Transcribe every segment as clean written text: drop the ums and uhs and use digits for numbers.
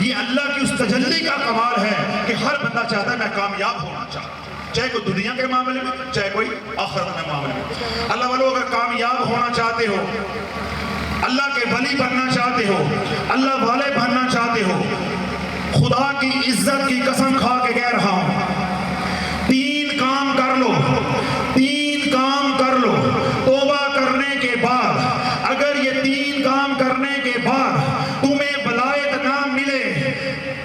یہ اللہ کی اس تجلی کا کمال ہے کہ ہر بندہ چاہتا ہے میں کامیاب ہونا چاہتا ہوں، چاہے کوئی دنیا کے معاملے میں، چاہے کوئی آخرت کے معاملے میں۔ اللہ والو اگر کامیاب ہونا چاہتے ہو، اللہ کے ولی بننا چاہتے ہو، اللہ والے بننا چاہتے ہو، خدا کی عزت کی قسم کھا کے کہہ رہا ہوں، 3 کام کر لو، 3 کام کر لو۔ توبہ کرنے کے بعد اگر یہ 3 کام کرنے کے بعد تمہیں ولایت نہ ملے،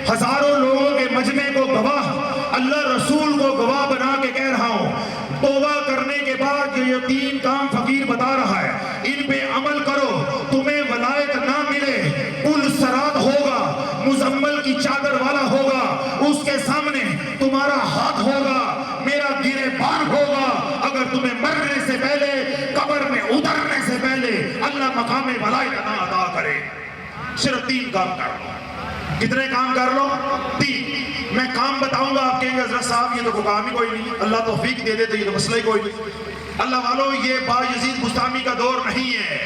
ہزاروں لوگوں کے مجمع کو گواہ، اللہ رسول کو گواہ بنا کے کہہ رہا ہوں، توبہ کرنے کے بعد جو یہ 3 کام فقیر بتا رہا ہے ان پہ عمل کرو، تمہیں ولایت نہ ملے، پل صراط ہوگا، مزمل کی چادر والا ہوگا، اس کے سامنے تمہارا ہاتھ ہوگا، میرا گریبان ہوگا۔ اگر تمہیں مرنے سے پہلے، قبر میں اترنے سے پہلے اللہ مقام ولایت نہ عطا کرے، صرف 3 کام کر لو۔ کتنے کام کر لو؟ 3۔ میں کام بتاؤں گا، آپ کہیں گے حضرت صاحب یہ تو کوئی کام ہی کوئی نہیں، اللہ توفیق دے دیتے، یہ تو مسئلہ ہی کوئی نہیں۔ اللہ والو یہ بایزید بستامی کا دور نہیں ہے،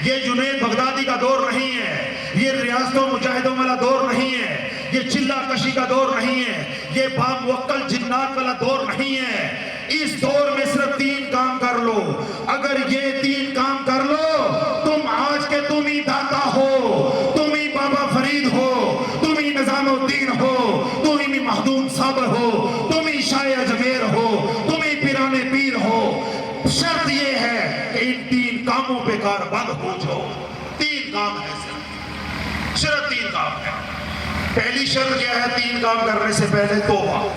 یہ جنید بغدادی کا دور نہیں ہے، یہ ریاستوں مجاہدوں والا دور نہیں ہے، یہ چلہ کشی کا دور نہیں ہے، یہ باموکل جنات والا دور نہیں ہے۔ اس دور میں صرف 3 کام کر لو۔ اگر یہ 3 کام کر لو، تم آج کے تم ہی داتا ہو، تم ہی بابا فرید ہو، تم ہی نظام الدین ہو، تم ہی مخدوم صبر ہو، تم ہی شاہ اجمیر ہو، تم ہی پیران پیر ہو۔ شرط یہ ہے کہ ان 3 کاموں پہ کاربند ہو جاؤ۔ 3 کام ہے، صرف 3 کام ہے۔ پہلی شرط کیا ہے 3 کام کرنے سے پہلے؟ توبہ۔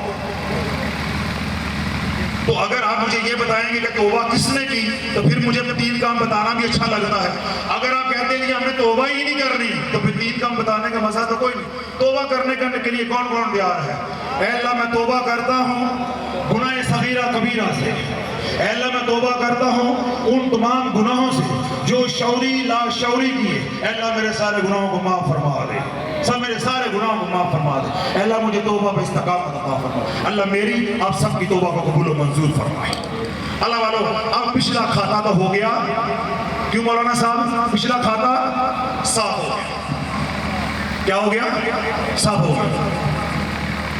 تو اگر آپ مجھے یہ بتائیں گے کہ توبہ کس نے کی تو پھر مجھے 3 کام بتانا بھی اچھا لگتا ہے۔ اگر آپ کہتے ہیں کہ ہمیں توبہ ہی نہیں کرنی تو پھر 3 کام بتانے کا مزہ تو کوئی نہیں۔ توبہ کرنے کے لیے کون کون تیار ہے؟ اے اللہ میں توبہ کرتا ہوں گناہ صغیرہ کبیرہ سے، اے اللہ میں توبہ کرتا ہوں ان تمام گناہوں سے جو شعوری لا شعوری کیے، اے اللہ میرے سارے گناہوں کو معاف فرما دے، سب میرے سارے گناہوں کو معاف فرما دے، اے اللہ مجھے توبہ پہ استقامت عطا فرما، اللہ میری آپ سب کی توبہ کو قبول و منظور فرمائے۔ اللہ والو اب پچھلا کھاتا تو ہو گیا، کیوں مولانا صاحب؟ پچھلا کھاتا صاف ہو گیا۔ کیا ہو گیا؟ صاف ہو گیا۔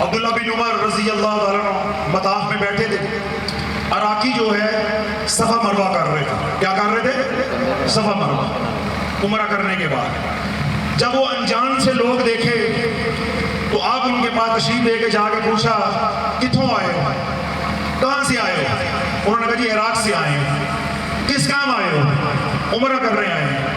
عبداللہ بن عمر رضی اللہ عنہ مطاف میں بیٹھے تھے، عراقی جو ہے صفا مروہ کر رہے تھے۔ کیا کر رہے تھے؟ صفا مروہ، عمرہ کرنے کے بعد جب وہ انجان سے لوگ دیکھے تو آپ ان کے پاس تشریف لے کے جا کے پوچھا کتھوں آئے ہو، کہاں سے آئے ہو؟ انہوں نے کہا جی عراق سے آئے ہیں۔ کس کام آئے ہو؟ عمرہ کرنے آئے ہیں۔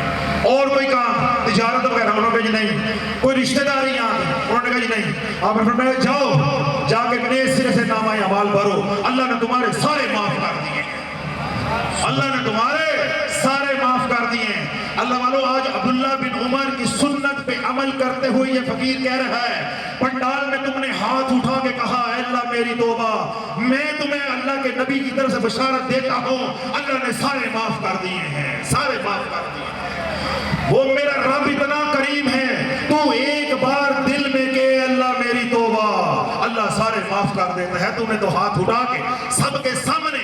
اور کوئی کام تجارت وغیرہ؟ انہوں نے کہا جی نہیں۔ کوئی رشتہ داری یہاں؟ انہوں نے کہا جی نہیں۔ آپ نے فرمایا جاؤ جا کے نئے سرے سے نامہ اعمال بھرو، اللہ نے تمہارے سارے معاف کر دیے، اللہ نے تمہارے سارے معاف کر دیے۔ اللہ والو آج عبداللہ بن عمر کی سنت پہ عمل کرتے ہوئے یہ فقیر کہہ رہا ہے، پنڈال میں تم نے ہاتھ اٹھا کے کہا اے اللہ میری توبہ، میں تمہیں اللہ کے نبی کی طرف سے بشارت دیتا ہوں اللہ نے سارے معاف کر دیے ہیں، سارے معاف کر دیے ہیں۔ وہ میرا رب اتنا کریم ہے، تو ایک بار دل میں کہ اللہ میری توبہ، اللہ سارے معاف کر دیتا ہے۔ تو نے تو ہاتھ اٹھا کے سب کے سامنے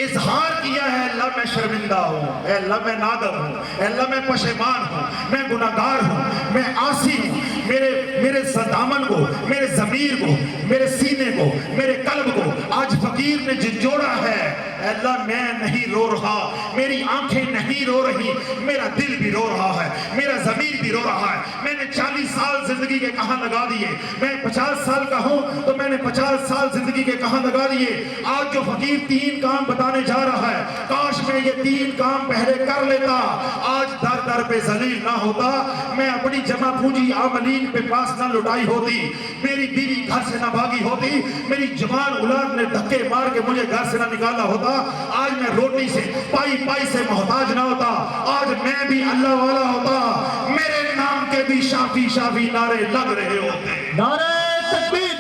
اظہار کیا ہے اللہ میں شرمندہ ہوں، اے اللہ میں نادم ہوں، اے اللہ میں پشیمان ہوں، میں گناہگار ہوں، میں عاصی ہوں، میرے دامن کو، میرے ضمیر کو، میرے سینے کو، میرے قلب کو آج فقیر نے جھنجھوڑا ہے۔ اے اللہ میں نہیں رو رہا، میری آنکھیں نہیں رو رہی، میرا دل بھی رو رہا ہے، میرا ضمیر بھی رو رہا ہے۔ میں نے 40 سال زندگی کے کہاں لگا دیے، میں 50 سال کا ہوں تو میں نے 50 سال زندگی کے کہاں لگا دیے۔ آج جو فقیر 3 کام بتانے جا رہا ہے، کاش میں یہ 3 کام پہلے کر لیتا، آج در در پہ ذلیل نہ ہوتا، میں اپنی جمع پونجی عاملین پہ پاس نہ لٹائی ہوتی، میری بیوی گھر سے نہ بھاگی ہوتی، میری جوان اولاد نے دھکے مار کے مجھے گھر سے نہ نکالا ہوتا، آج میں روٹی سے پائی سے محتاج نہ ہوتا، آج میں بھی اللہ والا ہوتا، میرے نام کے بھی شافی شافی نعرے لگ رہے ہوتے۔ نعرہ تکبیر،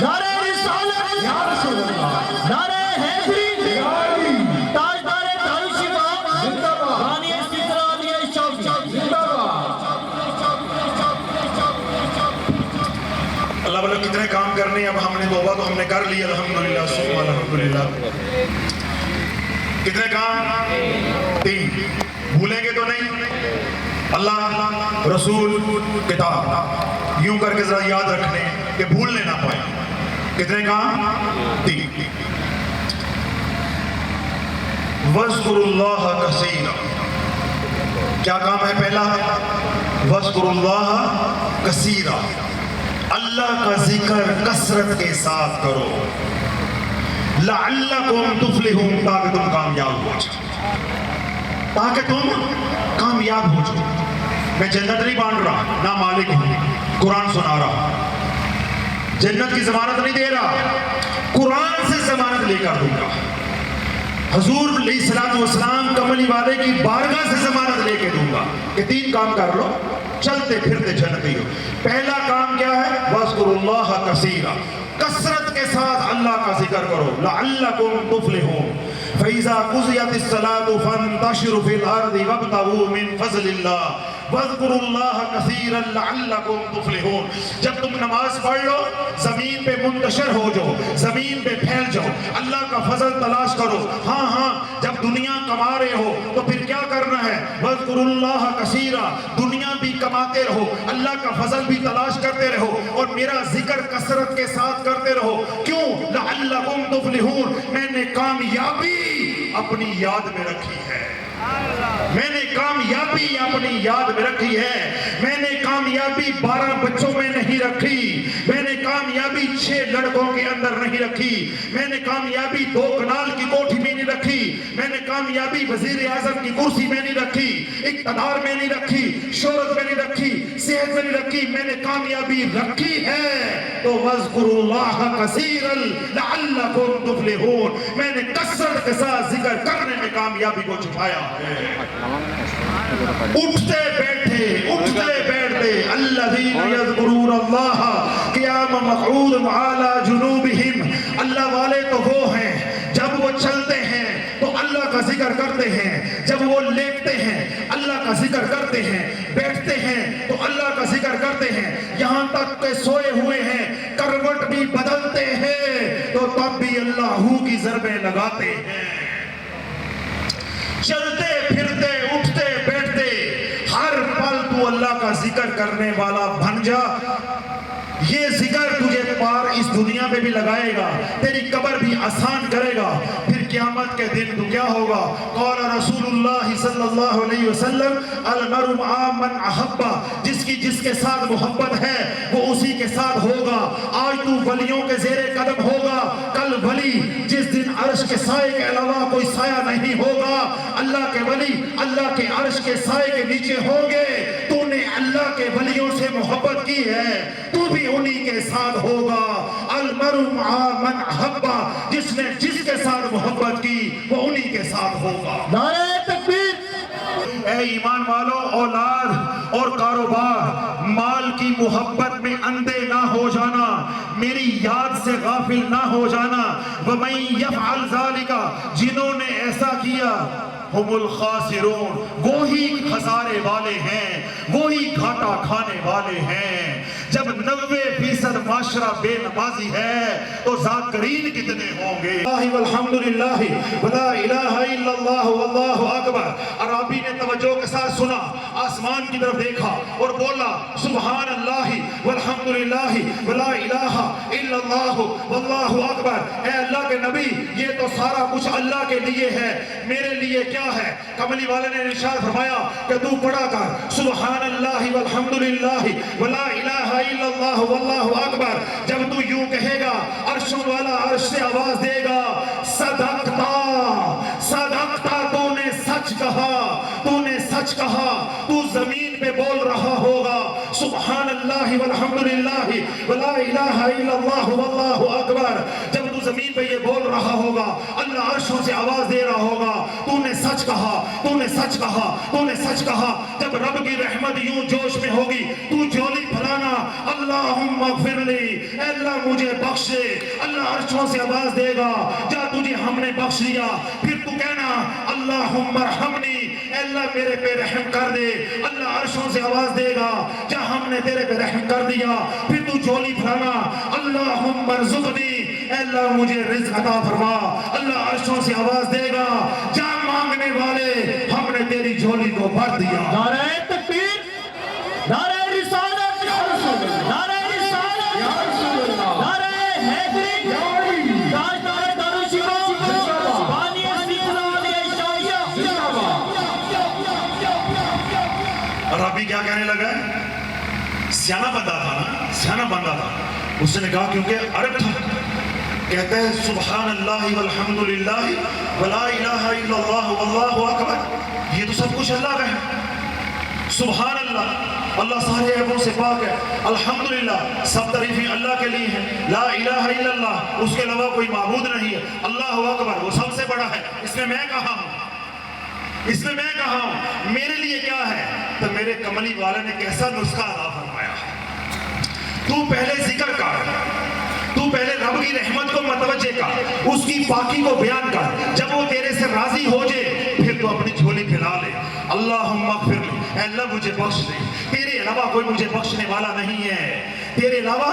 نعرہ رسالت، یا رسول اللہ، نعرہ حیدری، تاجدار دار شفا، زندہ باد، بانی استقرار یہ شوق، زندہ باد۔ اللہ والوں کتنے کام کرنے، اب ہم نے توبہ تو ہم نے کر لی الحمدللہ ثم الحمدللہ۔ کتنے کام؟ 3۔ بھولیں گے تو نہیں؟ اللہ، رسول، کتاب۔ यूं करके जरा याद रखने कि भूलने ना पाए। कितने काम? 3। वज़्कुरुल्लाह कसीरा, क्या काम है? पहला वज़्कुरुल्लाह कसीरा, अल्लाह का जिक्र कसरत के साथ करो। लअल्लकुम तुफ्लिहून, ताकि तुम कामयाब हो जाओ, ताकि तुम कामयाब हो जाओ। मैं जन्नत नहीं बांट रहा, ना मालिक हूं, कुरान सुना रहा, जन्नत की जमानत नहीं दे रहा, कुरान से जमानत लेकर दूंगा। हुजूर अलैहिस्सलाम कमली वाले की बारगाह से जमानत लेके दूंगा कि 3 काम कर लो, चलते फिरते जन्नती हो। पहला काम क्या है? वज़्कुरुल्लाह कसीरा, कसरत के साथ अल्लाह का जिक्र करो। लअल्लकुम तुफ्लिहून, फइज़ा क़ुज़ियतिस सलातु फंतशिरू फिल अर्दि वब्तगू मिन फ़ज़लिल्लाह वज़्कुरुल्लाह कसीरन लअल्लकुम तुफ्लिहून। जब तुम नमाज पढ़ लो, जमीन पे मुंतशिर हो जाओ, जमीन पे फैल जाओ, अल्लाह का फजल तलाश करो। हाँ हाँ, जब दुनिया कमा रहे हो तो फिर क्या करना है? वज़्कुरुल्लाह कसीरा, दुनिया भी कमाते रहो, अल्लाह का फजल भी तलाश करते रहो, और मेरा जिक्र कसरत के साथ करते रहो। क्यों? लअल्लकुम तुफ्लिहून, मैंने कामयाबी अपनी याद में रखी है, मैंने कामयाबी अपनी याद में रखी है। मैंने कामयाबी 12 बच्चों में नहीं रखी, मैंने कामयाबी 6 लड़कों के अंदर नहीं रखी, मैंने कामयाबी 2 कनाल की कोठी में नहीं रखी, मैंने कामयाबी वजीर आजम की कुर्सी में नहीं रखी, इक़्तिदार में नहीं रखी, शोहरत में नहीं रखी, सेहत में नहीं रखी, मैंने कामयाबी रखी है। तो वज़्कुरुल्लाह कसीरन लअल्लकुम तुफ्लिहून, मैंने कसरत के साथ जिक्र करने में कामयाबी को छुपाया है। उठते बैठते अल्लज़ीना यज़्कुरूनल्लाह क़ियामन मक़ऊदन अला जुनूबिहिम, अल्लाह वाले तो वो हैं जब वो चलते हैं तो अल्लाह का जिक्र करते हैं, जब वो लेटते हैं अल्लाह का जिक्र करते हैं, बैठते हैं तो अल्लाह का जिक्र करते हैं, यहाँ तक के सोए हुए हैं, करवट भी बदलते हैं तो तब भी अल्लाहू की ज़रबें लगाते हैं। चलते फिरते उठते बैठते हर पल तू अल्लाह का जिक्र करने वाला बन जा। ये जिक्र तुझे पार इस दुनिया में भी लगाएगा, तेरी कब्र भी आसान करेगा। फिर क़यामत के दिन तू क्या होगा? क़ाल रसूलुल्लाह सल्लल्लाहु अलैहि वसल्लम अल मरउ मअ मन अहब्बा, जिसकी जिसके साथ मोहब्बत है वो उसी के साथ होगा। आज तू वलियों के ज़ेरे कदम होगा, कल वली जिस दिन अर्श के साए के अलावा कोई साया नहीं होगा, अल्लाह के वली अल्लाह के अर्श के साए के नीचे होंगे। तूने अल्लाह के वलियों से मोहब्बत की है, तू भी उन्हीं के साथ होगा। अल मरउ मअ मन अहब्बा, जिसने जिसके साथ मोहब्बत की वो उन्हीं के साथ होगा। नारे तकबीर। ऐ ईमान वालों, औलाद और कारोबार, माल की मोहब्बत में अंधे ना हो जाना, मेरी याद से गाफिल ना हो जाना। वमन यफ़अल ज़ालिका, जिन्होंने ऐसा किया, हुमुल खासिरून, वो ही खसारे वाले हैं, वो ही घाटा खाने वाले हैं। जब 90% माशरा बेनमाजी है तो ज़ाकिरीन कितने होंगे? वल्हम्दुलिल्लाह वला इलाहा इल्लल्लाह वल्लाहु अकबर। अरबी ने तवज्जो के साथ सुना, आसमान की तरफ देखा और बोला सुभान अल्लाह वल्हम्दुलिल्लाह वला इलाहा इल्लल्लाह वल्लाहु अकबर। ऐ अल्लाह के नबी, ये तो सारा कुछ अल्लाह के लिए है, मेरे लिए क्या है? कमली वाले ने इरशाद फरमाया कि तू पढ़ा कर सुभान अल्लाह वल्हम्दुलिल्लाह वला इलाहा इल्लल्लाह वल्लाहु अकबर। जब तू यूं कहेगा, अर्शों वाला अर्श से आवाज देगा, सदकता सदकता, तूने सच कहा, तूने सच कहा। तू जमीन पे बोल रहा होगा सुभान अल्लाह वल्हम्दुलिल्लाह वला इलाहा इल्लल्लाह वल्लाहु अकबर। जब तू जमीन पे ये बोल रहा होगा, अल्लाह अर्शों से आवाज दे रहा होगा, तूने सच कहा, तूने सच कहा, तूने सच कहा। जब रब की रहमत यूं जोश में होगी, तू जोली फलाना अल्लाहुम्मा ग़फ़िरली, अल्लाह मुझे बख्श दे। अल्लाह अर्शों से आवाज देगा, जा तुझे हमने बख्श दिया। फिर तू कहना अल्लाहुम्मा रहमनी, अल्लाह मेरे पे रहम कर दे। अल्लाह अर्शों से आवाज देगा, जा हमने तेरे पे रहम कर दिया। फिर तू जोली फलाना अल्लाहुम्मा रज़ुक़नी, अल्लाह मुझे रिज़्क़ अता फरमा। अल्लाह अर्शों से आवाज देगा, जा मांगने वाले हमने तेरी झोली को भर दिया। नारे तकबीर, नारे रिसालत, सियाना बंदा था ना, सियाना बंदा था। उसने कहा क्योंकि अरब था, कहता है सुबहान अल्लाह वल्हम्दुलिल्लाह वला इलाहा इल्लल्लाह वल्लाहु अकबर, ये तो सब कुछ अल्लाह का है। सुबहान अल्लाह, अल्लाह सारे ऐबों से पाक है। अल्हम्दुलिल्लाह, सब तारीफें अल्लाह के लिए हैं। ला इलाहा इल्लल्लाह, उसके अलावा कोई माबूद नहीं है। अल्लाहु अकबर, वो सबसे बड़ा है। इसमें मैं कहा हूँ, इसमें मैं कहा हूँ, मेरे लिए क्या है? तो मेरे कमली वाले ने कैसा नुस्खा अता फरमाया, तू पहले जिक्र कर, तू पहले रब की रहमत को मतवज्जे कर, उसकी पाकी को बयान कर, जब वो तेरे से राजी हो जाए फिर तू अपनी झोली फैला ले। अल्लाहुम्मा फिर, अल्लाह मुझे बख्श दे, तेरे अलावा कोई मुझे बख्शने वाला नहीं है, तेरे अलावा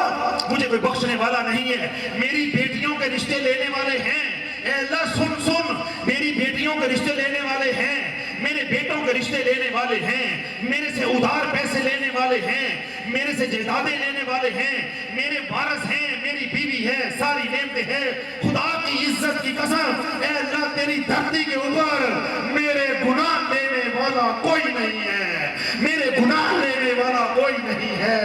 मुझे कोई बख्शने वाला नहीं है। मेरी बेटियों के रिश्ते लेने वाले हैं, ए अल्लाह सुन सुन, मेरी बेटियों के रिश्ते लेने वाले हैं, मेरे बेटों के रिश्ते लेने वाले हैं, मेरे से उधार पैसे लेने वाले हैं, मेरे से जायदादें लेने वाले हैं, मेरे वारस हैं, मेरी बीवी है, सारी नेमतें हैं। खुदा की इज्जत की कसम, ए अल्लाह तेरी धरती के ऊपर मेरे गुनाह लेने वाला कोई नहीं है, मेरे गुनाह लेने वाला कोई नहीं है।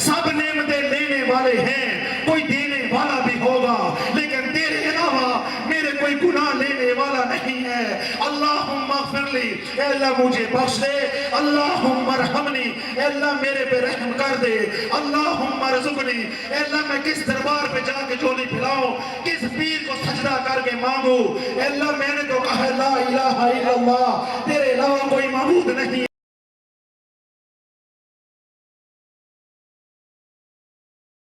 सब नेमतें लेने वाले हैं, कोई देने वाला भी होगा, लेकिन तेरे अलावा मेरे कोई गुनाह लेने वाला नहीं है। अल्लाहुम्मा फिरली, अल्लाह मुझे बख्श दे। अल्लाहुम्मा रहमनी, अल्लाह मेरे पे रहम कर दे। अल्लाहुम्मा रज़ुकनी, अल्लाह मैं किस दरबार पे जाके झोली फैलाऊं, किस पीर को सजदा करके मांगू। अल्लाह मैंने तो कहा ला इलाहा इल्लल्लाह, तेरे अलावा कोई माबूद नहीं।